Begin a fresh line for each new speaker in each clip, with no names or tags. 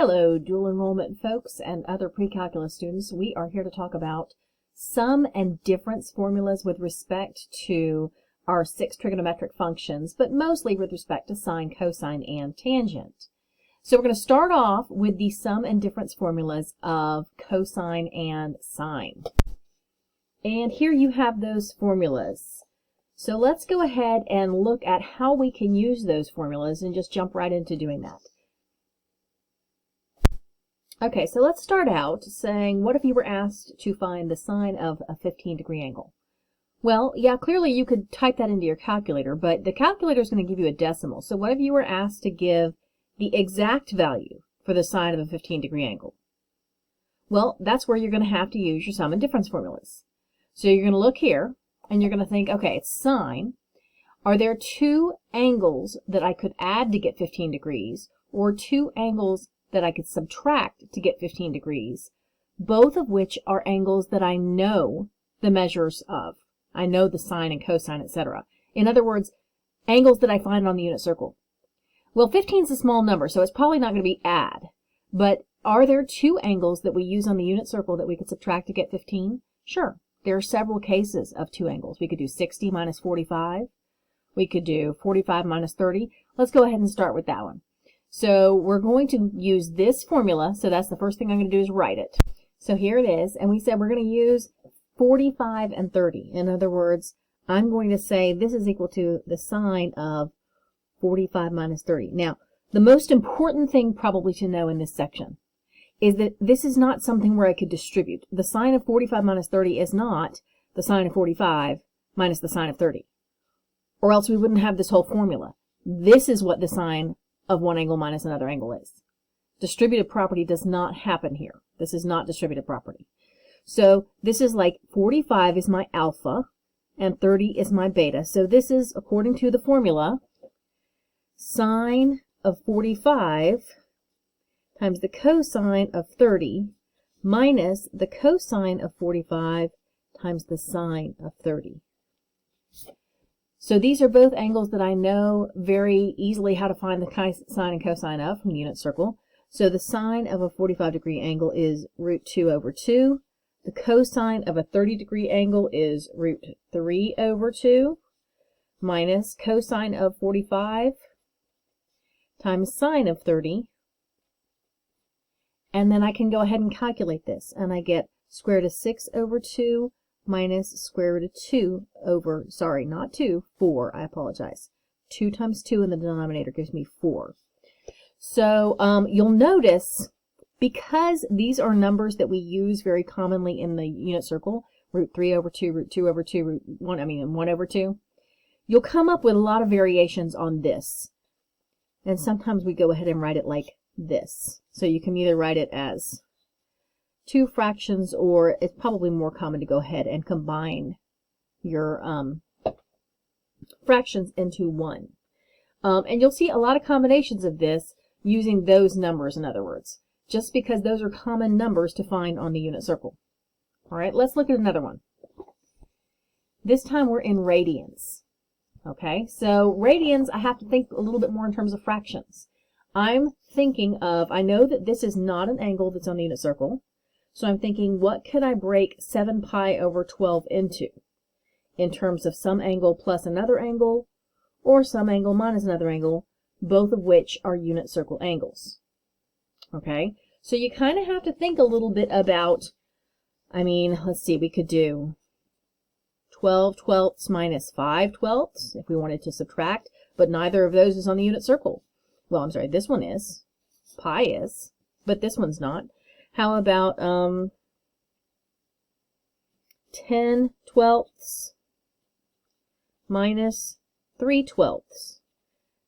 Hello, dual enrollment folks and other pre-calculus students. We are here to talk about sum and difference formulas with respect to our 6 trigonometric functions, but mostly with respect to sine, cosine, and tangent. So we're going to start off with the sum and difference formulas of cosine and sine. And here you have those formulas. So let's go ahead and look at how we can use those formulas and just jump right into doing that. Okay, so let's start out saying, what if you were asked to find the sine of a 15-degree angle? Well, yeah, clearly you could type that into your calculator, but the calculator is going to give you a decimal. So what if you were asked to give the exact value for the sine of a 15-degree angle? Well, that's where you're going to have to use your sum and difference formulas. So you're going to look here, and you're going to think, okay, it's sine. Are there two angles that I could add to get 15 degrees, or two angles that I could subtract to get 15 degrees, both of which are angles that I know the measures of. I know the sine and cosine, etc. In other words, angles that I find on the unit circle. Well, 15 is a small number, so it's probably not going to be add. But are there two angles that we use on the unit circle that we could subtract to get 15? Sure. There are several cases of two angles. We could do 60 minus 45. We could do 45 minus 30. Let's go ahead and start with that one. So we're going to use this formula. So that's the first thing I'm going to do is write it. So here it is. And we said we're going to use 45 and 30. In other words, I'm going to say this is equal to the sine of 45 minus 30. Now, the most important thing probably to know in this section is that this is not something where I could distribute. The sine of 45 minus 30 is not the sine of 45 minus the sine of 30. Or else we wouldn't have this whole formula. This is what the sine of one angle minus another angle is. Distributive property does not happen here. This is not distributive property. So this is like 45 is my alpha and 30 is my beta. So this is, according to the formula, sine of 45 times the cosine of 30 minus the cosine of 45 times the sine of 30. So these are both angles that I know very easily how to find the sine and cosine of from the unit circle. So the sine of a 45-degree angle is root 2 over 2. The cosine of a 30-degree angle is root 3 over 2 minus cosine of 45 times sine of 30. And then I can go ahead and calculate this. And I get square root of 6 over 2 minus square root of 2 over, sorry, not 2, 4, I apologize. 2 times 2 in the denominator gives me 4. So you'll notice, because these are numbers that we use very commonly in the unit circle, root 3 over 2, root 2 over 2, root 1 over 2, you'll come up with a lot of variations on this. And sometimes we go ahead and write it like this. So you can either write it as two fractions, or it's probably more common to go ahead and combine your fractions into one. And you'll see a lot of combinations of this using those numbers, in other words, just because those are common numbers to find on the unit circle. All right, let's look at another one. This time we're in radians. Okay, so radians, I have to think a little bit more in terms of fractions. I'm thinking of, I know that this is not an angle that's on the unit circle. So I'm thinking, what could I break 7 pi over 12 into? In terms of some angle plus another angle, or some angle minus another angle, both of which are unit circle angles. Okay, so you kind of have to think a little bit about, I mean, let's see, we could do 12 twelfths minus 5 twelfths if we wanted to subtract, but neither of those is on the unit circle. Well, I'm sorry, this one is, pi is, but this one's not. How about 10 twelfths minus 3 twelfths?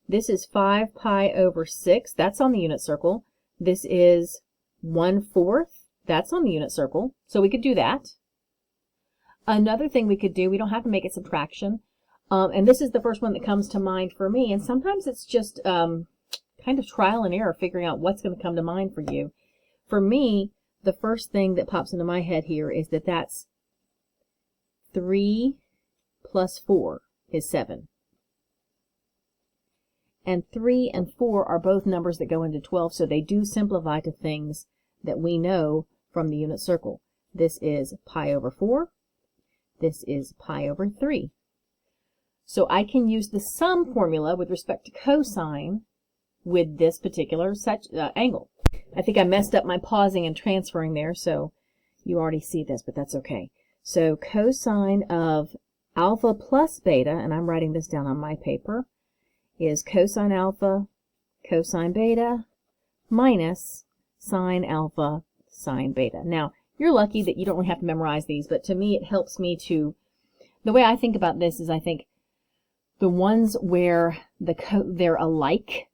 This is 5 pi over 6. That's on the unit circle. This is 1/4. That's on the unit circle. So we could do that. Another thing we could do, we don't have to make a subtraction. And this is the first one that comes to mind for me. And sometimes it's just kind of trial and error figuring out what's going to come to mind for you. For me, the first thing that pops into my head here is that that's 3 plus 4 is 7. and 3 and 4 are both numbers that go into 12, so they do simplify to things that we know from the unit circle. This is pi over 4. This is pi over 3. So I can use the sum formula with respect to cosine with this particular angle. I think I messed up my pausing and transferring there, so you already see this, but that's okay. So cosine of alpha plus beta, and I'm writing this down on my paper, is cosine alpha, cosine beta, minus sine alpha, sine beta. Now, you're lucky that you don't really have to memorize these, but to me it helps me to, the way I think about this is I think the ones where they're alike,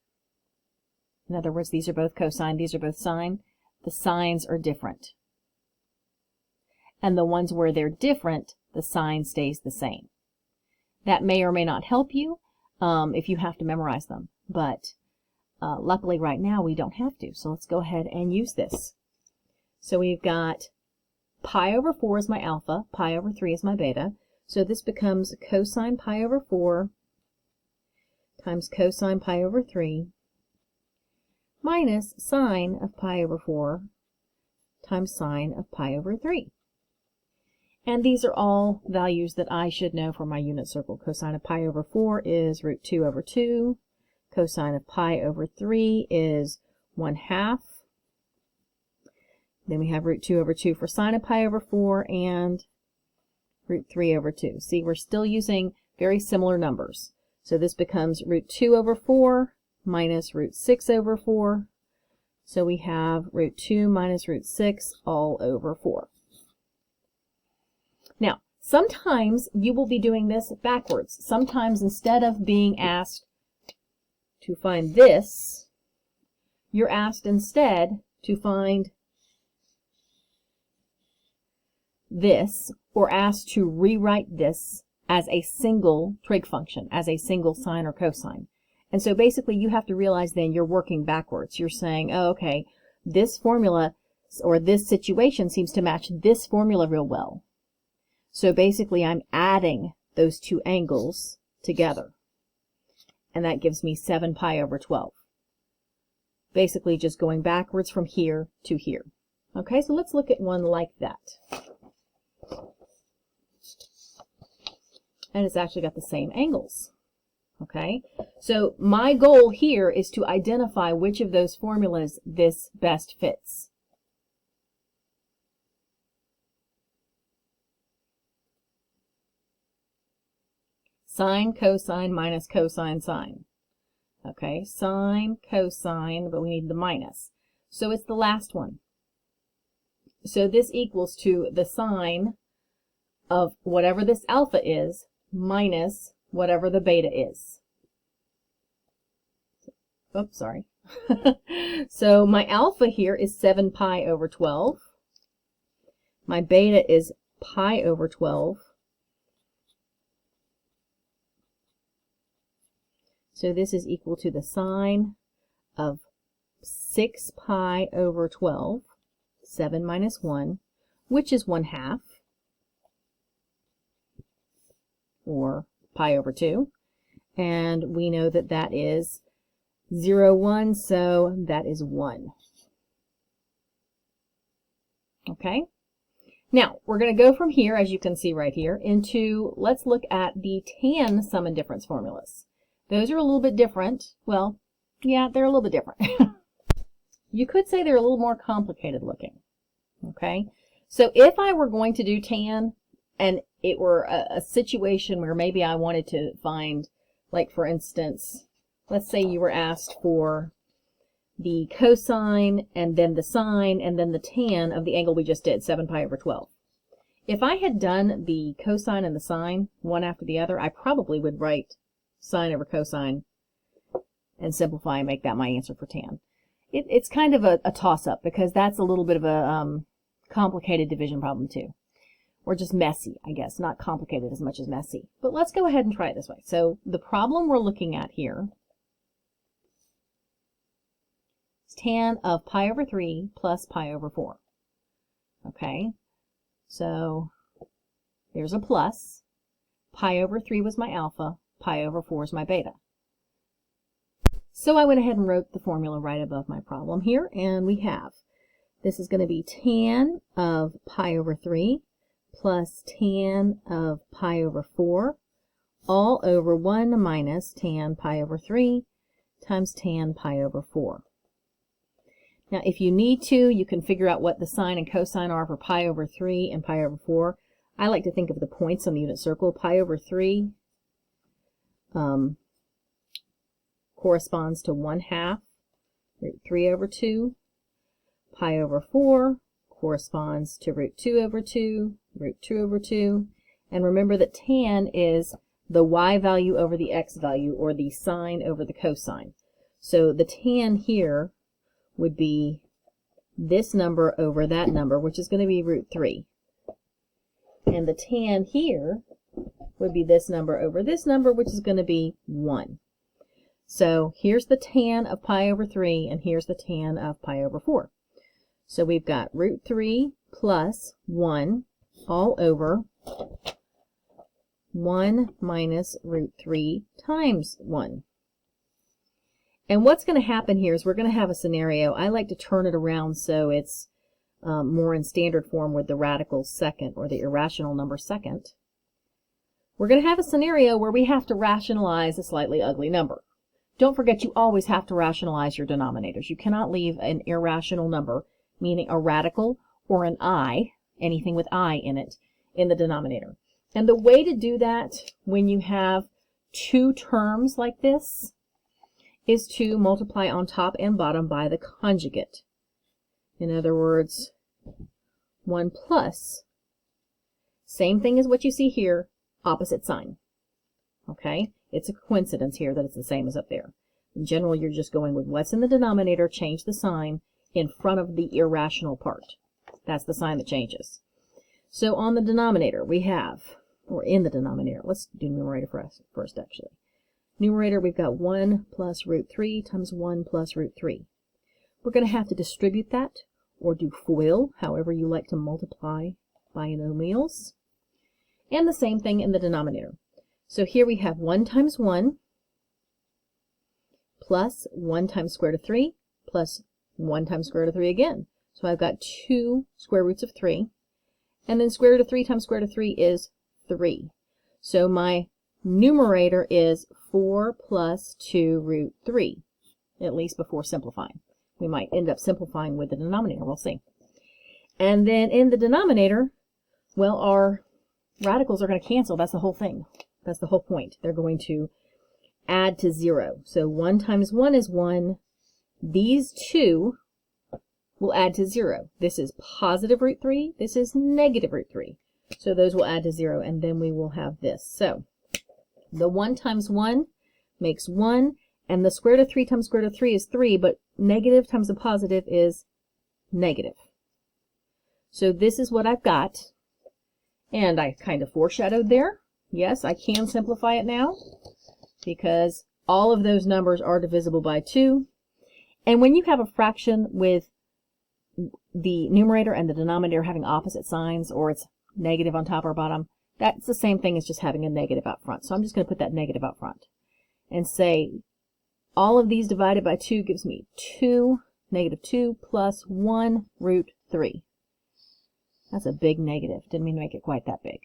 in other words, these are both cosine, these are both sine, the signs are different. And the ones where they're different, the sign stays the same. That may or may not help you if you have to memorize them, but luckily right now we don't have to, so let's go ahead and use this. So we've got pi over 4 is my alpha, pi over 3 is my beta, so this becomes cosine pi over 4 times cosine pi over 3 minus sine of pi over 4 times sine of pi over 3. And these are all values that I should know for my unit circle. Cosine of pi over 4 is root 2 over 2. Cosine of pi over 3 is 1/2. Then we have root 2 over 2 for sine of pi over 4 and root 3 over 2. See, we're still using very similar numbers. So this becomes root 2 over 4 minus root 6 over 4. So we have root 2 minus root 6 all over 4. Now, sometimes you will be doing this backwards. Sometimes instead of being asked to find this, you're asked instead to find this, or asked to rewrite this as a single trig function, as a single sine or cosine. And so basically you have to realize then you're working backwards. You're saying, oh, okay, this formula or this situation seems to match this formula real well. So basically I'm adding those two angles together. And that gives me 7 pi over 12. Basically just going backwards from here to here. Okay, so let's look at one like that. And it's actually got the same angles. Okay, so my goal here is to identify which of those formulas this best fits. Sine, cosine, minus cosine, sine. Okay, sine, cosine, but we need the minus. So it's the last one. So this equals to the sine of whatever this alpha is minus whatever the beta is. Oops, sorry. So my alpha here is 7 pi over 12. My beta is pi over 12. So this is equal to the sine of 6 pi over 12, 7 minus 1, which is 1/2, or pi over 2. And we know that that is 0, 1, so that is 1. Okay? Now, we're going to go from here, as you can see right here, into, let's look at the tan sum and difference formulas. Those are a little bit different. Well, yeah, they're a little bit different. You could say they're a little more complicated looking. Okay? So if I were going to do tan, and it were a situation where maybe I wanted to find, like for instance, let's say you were asked for the cosine and then the sine and then the tan of the angle we just did, 7 pi over 12. If I had done the cosine and the sine one after the other, I probably would write sine over cosine and simplify and make that my answer for tan. It's kind of a toss-up because that's a little bit of a complicated division problem too. Or just messy, I guess. Not complicated as much as messy. But let's go ahead and try it this way. So the problem we're looking at here is tan of pi over 3 plus pi over 4. Okay, so there's a plus. Pi over 3 was my alpha. Pi over 4 is my beta. So I went ahead and wrote the formula right above my problem here, and we have, this is going to be tan of pi over 3 plus tan of pi over 4 all over 1 minus tan pi over 3 times tan pi over 4. Now, if you need to, you can figure out what the sine and cosine are for pi over 3 and pi over 4. I like to think of the points on the unit circle. Pi over 3 corresponds to 1/2 root 3 over 2. Pi over 4 corresponds to root 2 over 2, root 2 over 2. And remember that tan is the y value over the x value, or the sine over the cosine. So the tan here would be this number over that number, which is going to be root 3. And the tan here would be this number over this number, which is going to be 1. So here's the tan of pi over 3, and here's the tan of pi over 4. So we've got root 3 plus 1 all over 1 minus root 3 times 1. And what's going to happen here is we're going to have a scenario. I like to turn it around so it's more in standard form with the radical second, or the irrational number second. We're going to have a scenario where we have to rationalize a slightly ugly number. Don't forget, you always have to rationalize your denominators. You cannot leave an irrational number, meaning a radical or an I, anything with I in it, in the denominator. And the way to do that when you have two terms like this is to multiply on top and bottom by the conjugate. In other words, 1 plus, same thing as what you see here, opposite sign. Okay? It's a coincidence here that it's the same as up there. In general, you're just going with what's in the denominator, change the sign in front of the irrational part. That's the sign that changes. So on the denominator, we have, or in the denominator, let's do numerator first actually. Numerator, we've got 1 plus root 3 times 1 plus root 3. We're going to have to distribute that, or do FOIL, however you like to multiply binomials. And the same thing in the denominator. So here we have 1 times 1 plus 1 times square root of 3 plus 1 times square root of 3 again. So I've got 2 square roots of 3. And then square root of 3 times square root of 3 is 3. So my numerator is 4 plus 2 root 3, at least before simplifying. We might end up simplifying with the denominator, we'll see. And then in the denominator, well, our radicals are going to cancel. That's the whole thing. That's the whole point. They're going to add to 0. So 1 times 1 is 1. These two will add to 0. This is positive root 3. This is negative root 3. So those will add to 0, and then we will have this. So the 1 times 1 makes 1, and the square root of 3 times square root of 3 is 3, but negative times a positive is negative. So this is what I've got, and I kind of foreshadowed there. Yes, I can simplify it now, because all of those numbers are divisible by 2. And when you have a fraction with the numerator and the denominator having opposite signs, or it's negative on top or bottom, that's the same thing as just having a negative out front. So I'm just going to put that negative out front and say all of these divided by 2 gives me 2, negative 2 plus 1 root 3. That's a big negative. Didn't mean to make it quite that big.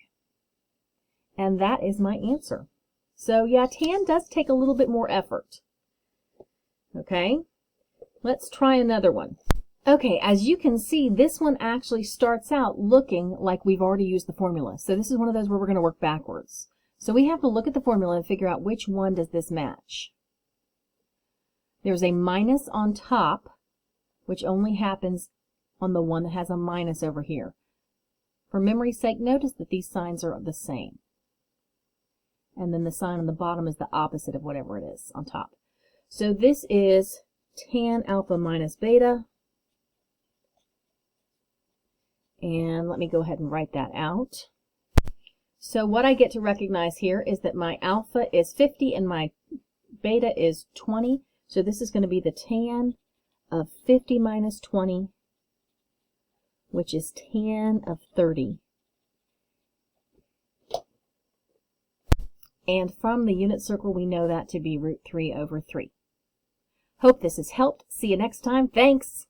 And that is my answer. So yeah, tan does take a little bit more effort. Okay, let's try another one. Okay, as you can see, this one actually starts out looking like we've already used the formula. So this is one of those where we're going to work backwards. So we have to look at the formula and figure out which one does this match. There's a minus on top, which only happens on the one that has a minus over here. For memory's sake, notice that these signs are the same. And then the sign on the bottom is the opposite of whatever it is on top. So this is tan alpha minus beta. And let me go ahead and write that out. So what I get to recognize here is that my alpha is 50 and my beta is 20. So this is going to be the tan of 50 minus 20, which is tan of 30. And from the unit circle, we know that to be root 3 over 3. Hope this has helped. See you next time. Thanks!